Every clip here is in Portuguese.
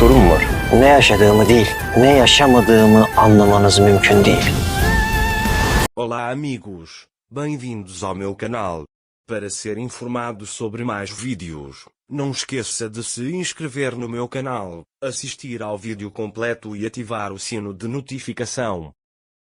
sorun var. Ne yaşadığımı değil, ne yaşamadığımı anlamanız mümkün değil. Olá amigos, bem-vindos ao meu canal. Para ser informado sobre mais vídeos, não esqueça de se inscrever no meu canal, assistir ao vídeo completo e ativar o sino de notificação.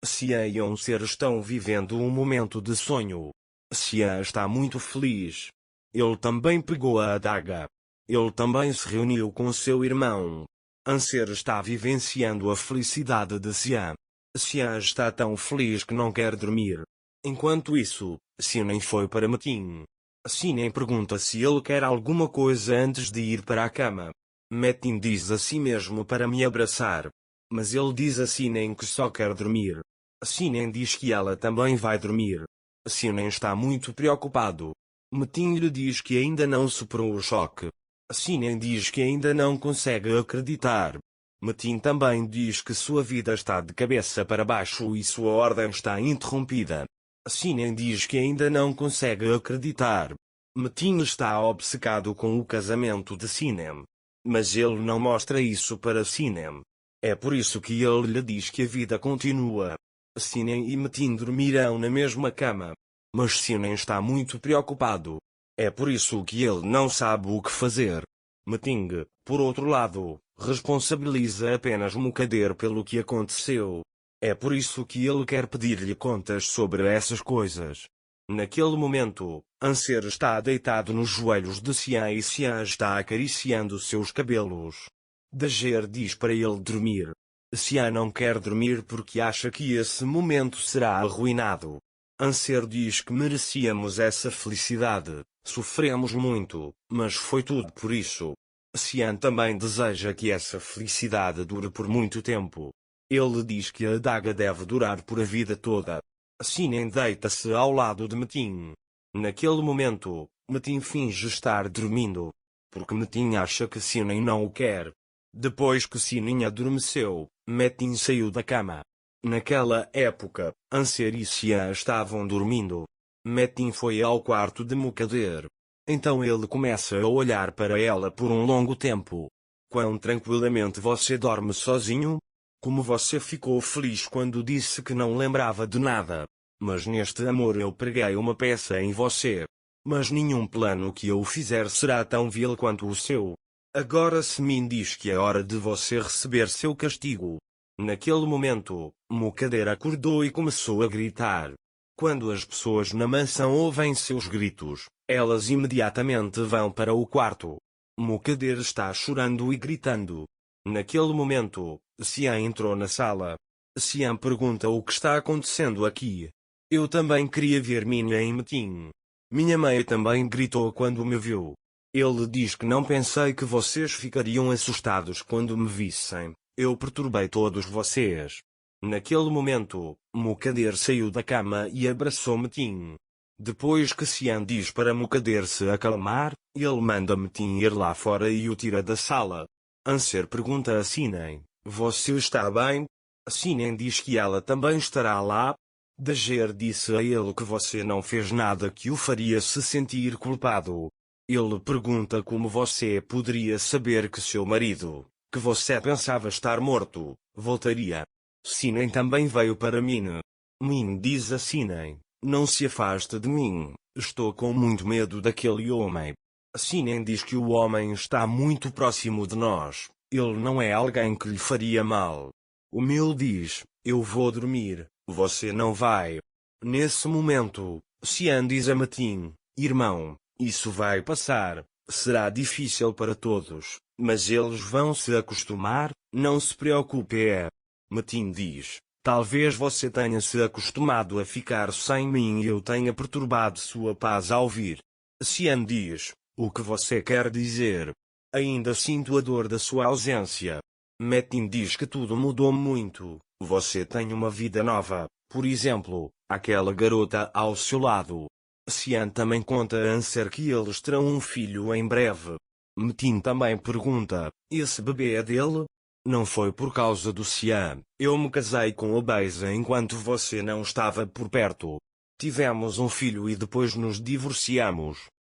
Cian e um ser estão vivendo um momento de sonho. Cian está muito feliz. Ele também pegou a adaga. Ele também se reuniu com seu irmão. Anser está vivenciando a felicidade de Cian. Cian está tão feliz que não quer dormir. Enquanto isso, Sinem foi para Metin. Sinem pergunta se ele quer alguma coisa antes de ir para a cama. Metin diz a si mesmo para me abraçar. Mas ele diz a Sinem que só quer dormir. Sinem diz que ela também vai dormir. Sinem está muito preocupado. Metin lhe diz que ainda não superou o choque. Sinem diz que ainda não consegue acreditar. Metin também diz que sua vida está de cabeça para baixo e sua ordem está interrompida. Sinem diz que ainda não consegue acreditar. Metin está obcecado com o casamento de Sinem. Mas ele não mostra isso para Sinem. É por isso que ele lhe diz que a vida continua. Sinem e Metin dormirão na mesma cama. Mas Sinem está muito preocupado. É por isso que ele não sabe o que fazer. Metin, por outro lado, responsabiliza apenas Mukadder pelo que aconteceu. É por isso que ele quer pedir-lhe contas sobre essas coisas. Naquele momento, Anser está deitado nos joelhos de Cian e Cian está acariciando seus cabelos. Dager diz para ele dormir. Cian não quer dormir porque acha que esse momento será arruinado. Anser diz que merecíamos essa felicidade, sofremos muito, mas foi tudo por isso. Cian também deseja que essa felicidade dure por muito tempo. Ele diz que a adaga deve durar por a vida toda. Sinem deita-se ao lado de Metin. Naquele momento, Metin finge estar dormindo. Porque Metin acha que Sinem não o quer. Depois que Sinem adormeceu, Metin saiu da cama. Naquela época, Anser e Cian estavam dormindo. Metin foi ao quarto de Mukadder. Então ele começa a olhar para ela por um longo tempo. Quão tranquilamente você dorme sozinho? Como você ficou feliz quando disse que não lembrava de nada. Mas neste amor eu preguei uma peça em você. Mas nenhum plano que eu fizer será tão vil quanto o seu. Agora Semin diz que é hora de você receber seu castigo. Naquele momento, Mukadder acordou e começou a gritar. Quando as pessoas na mansão ouvem seus gritos, elas imediatamente vão para o quarto. Mukadder está chorando e gritando. Naquele momento, Cian entrou na sala. Cian pergunta o que está acontecendo aqui. Eu também queria ver Minha e Metin. Minha mãe também gritou quando me viu. Ele diz que não pensei que vocês ficariam assustados quando me vissem. Eu perturbei todos vocês. Naquele momento, Mukadder saiu da cama e abraçou Metin. Depois que Cian diz para Mukadder se acalmar, ele manda Metin ir lá fora e o tira da sala. Anser pergunta a Sinem, você está bem? Sinem diz que ela também estará lá. Dager disse a ele que você não fez nada que o faria se sentir culpado. Ele pergunta como você poderia saber que seu marido, que você pensava estar morto, voltaria. Sinem também veio para Min. Min diz a Sinem, não se afaste de mim, estou com muito medo daquele homem. Sinem diz que o homem está muito próximo de nós, ele não é alguém que lhe faria mal. O Mil diz, eu vou dormir, você não vai. Nesse momento, Cian diz a Metin, irmão, isso vai passar, será difícil para todos, mas eles vão se acostumar, não se preocupe. Metin diz, talvez você tenha se acostumado a ficar sem mim e eu tenha perturbado sua paz ao vir. Cian diz, o que você quer dizer? Ainda sinto a dor da sua ausência. Metin diz que tudo mudou muito, você tem uma vida nova, por exemplo, aquela garota ao seu lado. Cian também conta a Anser que eles terão um filho em breve. Metin também pergunta, esse bebê é dele? Não foi por causa do Cian, eu me casei com a Beisa enquanto você não estava por perto. Tivemos um filho e depois nos divorciamos.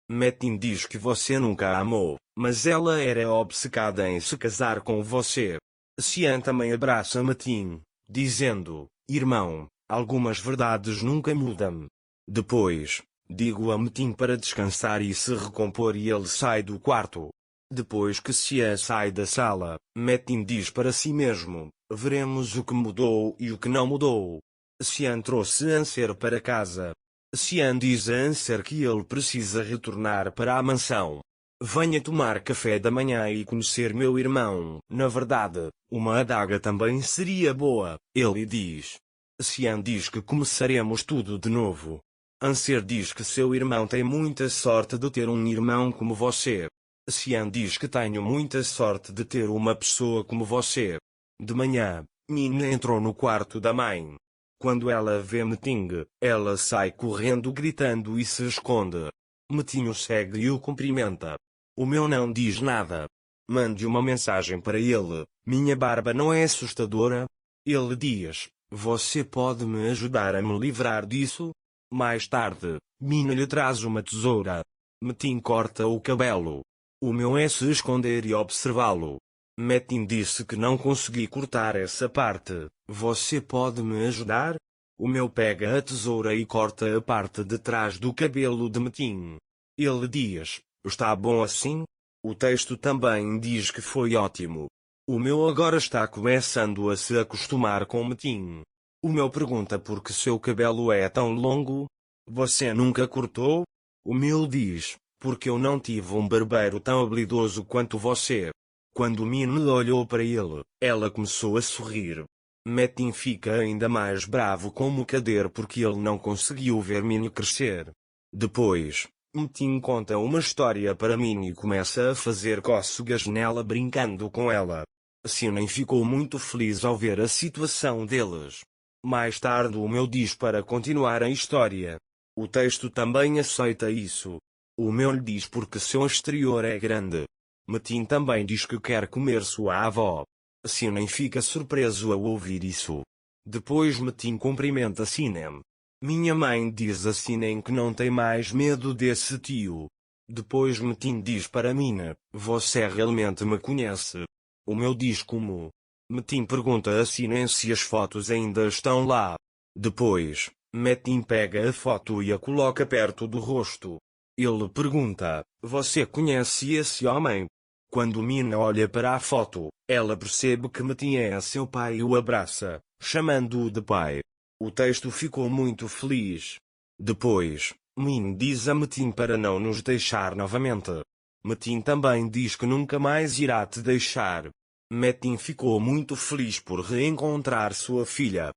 Metin diz que você nunca a amou, mas ela era obcecada em se casar com você. Cian também abraça Metin, dizendo: irmão, algumas verdades nunca mudam. Depois, digo a Metin para descansar e se recompor e ele sai do quarto. Depois que Cian sai da sala, Metin diz para si mesmo: veremos o que mudou e o que não mudou. Cian trouxe Anser para casa. Cian diz a Anser que ele precisa retornar para a mansão. Venha tomar café da manhã e conhecer meu irmão. Na verdade, uma adaga também seria boa, ele diz. Cian diz que começaremos tudo de novo. Anser diz que seu irmão tem muita sorte de ter um irmão como você. Cian diz que tenho muita sorte de ter uma pessoa como você. De manhã, Min entrou no quarto da mãe. Quando ela vê Metin, ela sai correndo gritando e se esconde. Metin o segue e o cumprimenta. O meu não diz nada. Mande uma mensagem para ele: minha barba não é assustadora? Ele diz: você pode me ajudar a me livrar disso? Mais tarde, Min lhe traz uma tesoura. Metin corta o cabelo. O meu é se esconder e observá-lo. Metin disse que não consegui cortar essa parte. Você pode me ajudar? O meu pega a tesoura e corta a parte de trás do cabelo de Metin. Ele diz: está bom assim? O texto também diz que foi ótimo. O meu agora está começando a se acostumar com Metin. O meu pergunta por que seu cabelo é tão longo? Você nunca cortou? O meu diz: porque eu não tive um barbeiro tão habilidoso quanto você. Quando Min olhou para ele, ela começou a sorrir. Metin fica ainda mais bravo com Mukader porque ele não conseguiu ver Min crescer. Depois, Metin conta uma história para Min e começa a fazer cócegas nela brincando com ela. Sinem ficou muito feliz ao ver a situação deles. Mais tarde o meu diz para continuar a história. O texto também aceita isso. O meu lhe diz porque seu exterior é grande. Metin também diz que quer comer sua avó. Sinem fica surpreso ao ouvir isso. Depois Metin cumprimenta Sinem. Minha mãe diz a Sinem que não tem mais medo desse tio. Depois Metin diz para Mina: você realmente me conhece? O meu diz como? Metin pergunta a Sinem se as fotos ainda estão lá. Depois, Metin pega a foto e a coloca perto do rosto. Ele pergunta: você conhece esse homem? Quando Mina olha para a foto, ela percebe que Metin é seu pai e o abraça, chamando-o de pai. O texto ficou muito feliz. Depois, Min diz a Metin para não nos deixar novamente. Metin também diz que nunca mais irá te deixar. Metin ficou muito feliz por reencontrar sua filha.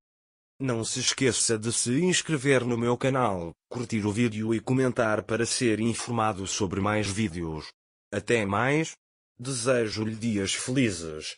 Não se esqueça de se inscrever no meu canal, curtir o vídeo e comentar para ser informado sobre mais vídeos. Até mais! Desejo-lhe dias felizes.